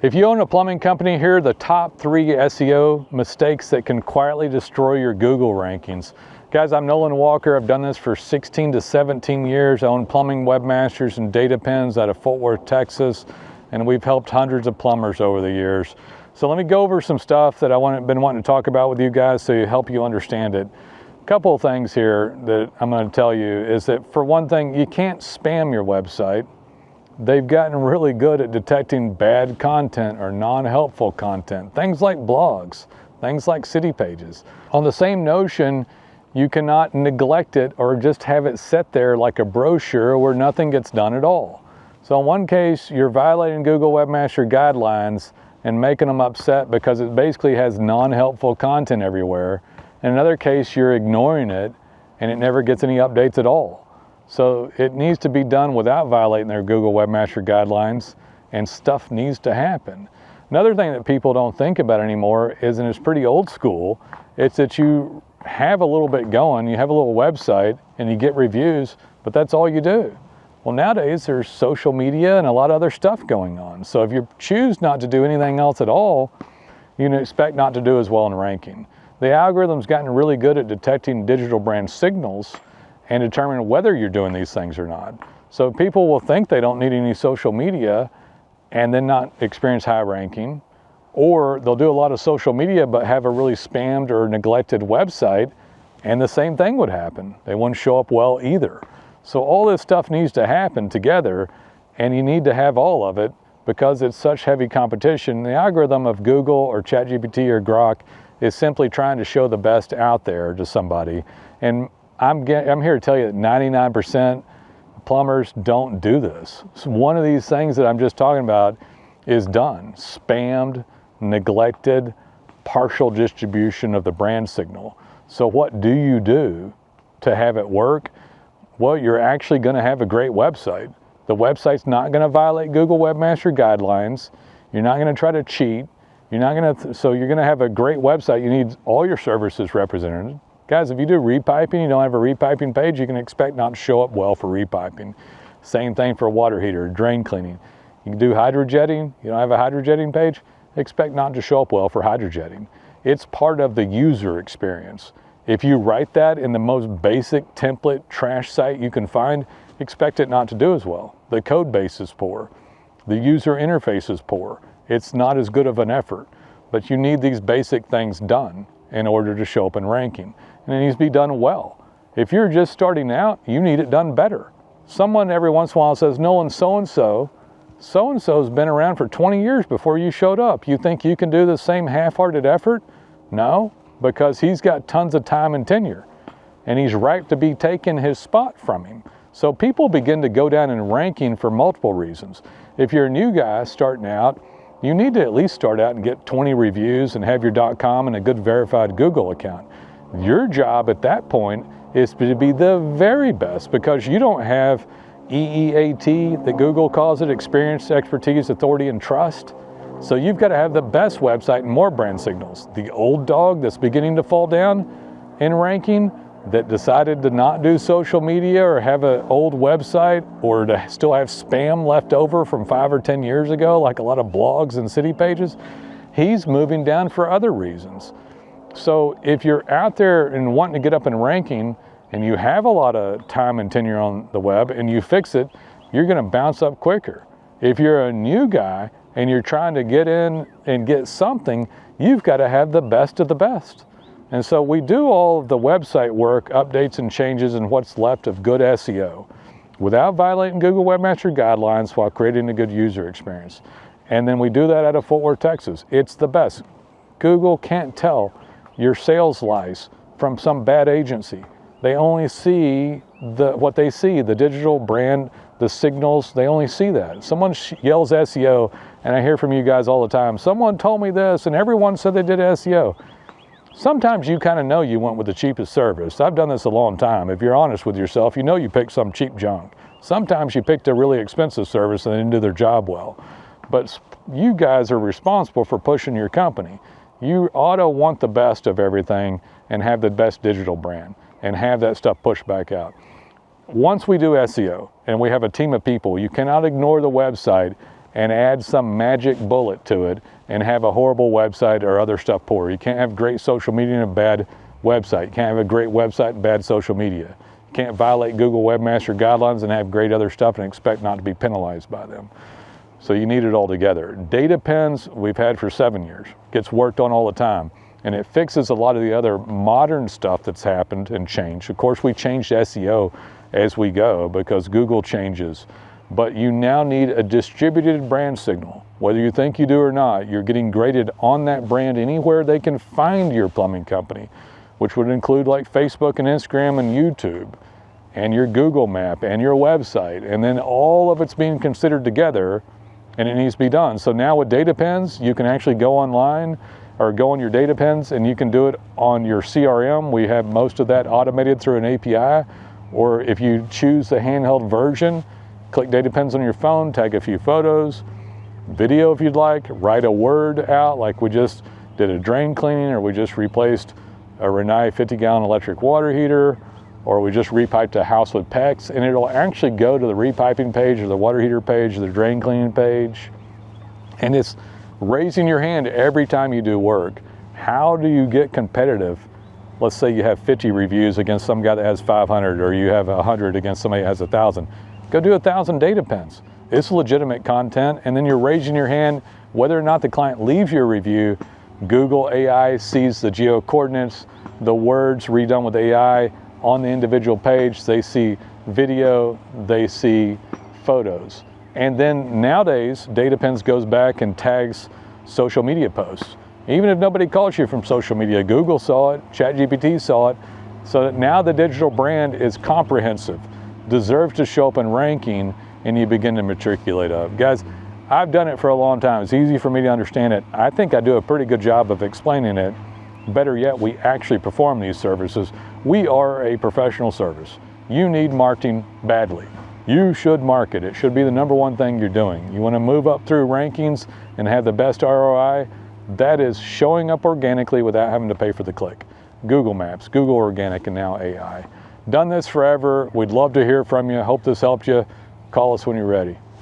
If you own a plumbing company, here are the top 3 SEO mistakes that can quietly destroy your Google rankings. Guys, I'm Nolan Walker. I've done this for 16 to 17 years. I own Plumbing Webmasters and DataPins out of Fort Worth, Texas, and we've helped hundreds of plumbers over the years. So let me go over some stuff that I've been wanting to talk about with you guys so you help you understand it. A couple of things here that I'm going to tell you is that, for one thing, you can't spam your website. They've gotten really good at detecting bad content or non-helpful content, things like blogs, things like city pages. On the same notion, you cannot neglect it or just have it set there like a brochure where nothing gets done at all. So in one case, you're violating Google Webmaster guidelines and making them upset because it basically has non-helpful content everywhere. In another case, you're ignoring it and it never gets any updates at all. So it needs to be done without violating their Google Webmaster guidelines, and stuff needs to happen. Another thing that people don't think about anymore is, and it's pretty old school, it's that you have a little bit going, you have a little website and you get reviews, but that's all you do. Well, nowadays there's social media and a lot of other stuff going on. So if you choose not to do anything else at all, you can expect not to do as well in ranking. The algorithm's gotten really good at detecting digital brand signals and determine whether you're doing these things or not. So people will think they don't need any social media and then not experience high ranking, or they'll do a lot of social media but have a really spammed or neglected website, and the same thing would happen. They wouldn't show up well either. So all this stuff needs to happen together, and you need to have all of it because it's such heavy competition. The algorithm of Google or ChatGPT or Grok is simply trying to show the best out there to somebody. And I'm here to tell you that 99% plumbers don't do this. So one of these things that I'm just talking about is done. Spammed, neglected, partial distribution of the brand signal. So what do you do to have it work? Well, you're actually going to have a great website. The website's not going to violate Google Webmaster guidelines. You're not going to try to cheat. So you're going to have a great website. You need all your services represented. Guys, if you do repiping, you don't have a repiping page, you can expect not to show up well for repiping. Same thing for a water heater, drain cleaning. You can do hydrojetting, you don't have a hydrojetting page, expect not to show up well for hydrojetting. It's part of the user experience. If you write that in the most basic template trash site you can find, expect it not to do as well. The code base is poor. The user interface is poor. It's not as good of an effort, but you need these basic things done in order to show up in ranking. And it needs to be done well. If you're just starting out, you need it done better. Someone every once in a while says, Nolan, so-and-so's been around for 20 years before you showed up. You think you can do the same half-hearted effort? No, because he's got tons of time and tenure, and he's ripe to be taking his spot from him. So people begin to go down in ranking for multiple reasons. If you're a new guy starting out, you need to at least start out and get 20 reviews and have your .com and a good verified Google account. Your job at that point is to be the very best, because you don't have EEAT, that Google calls it, experience, expertise, authority, and trust. So you've got to have the best website and more brand signals. The old dog that's beginning to fall down in ranking, that decided to not do social media or have an old website, or to still have spam left over from 5 or 10 years ago, like a lot of blogs and city pages, he's moving down for other reasons. So if you're out there and wanting to get up in ranking and you have a lot of time and tenure on the web and you fix it, you're going to bounce up quicker. If you're a new guy and you're trying to get in and get something, you've got to have the best of the best. And so we do all of the website work, updates and changes, and what's left of good SEO without violating Google Webmaster guidelines while creating a good user experience. And then we do that out of Fort Worth, Texas. It's the best. Google can't tell your sales lice from some bad agency. They only see what they see, the digital brand, the signals, they only see that. Someone yells SEO, and I hear from you guys all the time, someone told me this and everyone said they did SEO. Sometimes you kind of know you went with the cheapest service. I've done this a long time. If you're honest with yourself, you know you picked some cheap junk. Sometimes you picked a really expensive service and they didn't do their job well. But you guys are responsible for pushing your company. You ought to want the best of everything and have the best digital brand and have that stuff pushed back out. Once we do SEO and we have a team of people, you cannot ignore the website and add some magic bullet to it and have a horrible website or other stuff poor. You can't have great social media and a bad website. You can't have a great website and bad social media. You can't violate Google Webmaster guidelines and have great other stuff and expect not to be penalized by them. So you need it all together. DataPins we've had for 7 years. Gets worked on all the time. And it fixes a lot of the other modern stuff that's happened and changed. Of course, we changed SEO as we go because Google changes. But you now need a distributed brand signal. Whether you think you do or not, you're getting graded on that brand anywhere they can find your plumbing company, which would include like Facebook and Instagram and YouTube and your Google map and your website. And then all of it's being considered together and it needs to be done. So now with DataPins, you can actually go online or go on your DataPins and you can do it on your CRM. We have most of that automated through an API. Or if you choose the handheld version, click DataPins on your phone, tag a few photos, video if you'd like, write a word out like we just did a drain cleaning, or we just replaced a Rinnai 50-gallon electric water heater, or we just repiped a house with PEX, and it'll actually go to the repiping page or the water heater page or the drain cleaning page. And it's raising your hand every time you do work. How do you get competitive? Let's say you have 50 reviews against some guy that has 500, or you have 100 against somebody that has 1,000. Go do 1,000 DataPins. It's legitimate content, and then you're raising your hand. Whether or not the client leaves your review, Google AI sees the geo coordinates, the words redone with AI on the individual page. They see video, they see photos. And then nowadays, DataPins goes back and tags social media posts. Even if nobody calls you from social media, Google saw it, ChatGPT saw it, so that now the digital brand is comprehensive, deserves to show up in ranking, and you begin to matriculate up. Guys, I've done it for a long time. It's easy for me to understand it. I think I do a pretty good job of explaining it. Better yet, we actually perform these services. We are a professional service. You need marketing badly. You should market. It should be the #1 thing you're doing. You want to move up through rankings and have the best ROI? That is showing up organically without having to pay for the click. Google Maps, Google Organic, and now AI. Done this forever. We'd love to hear from you. Hope this helped you. Call us when you're ready.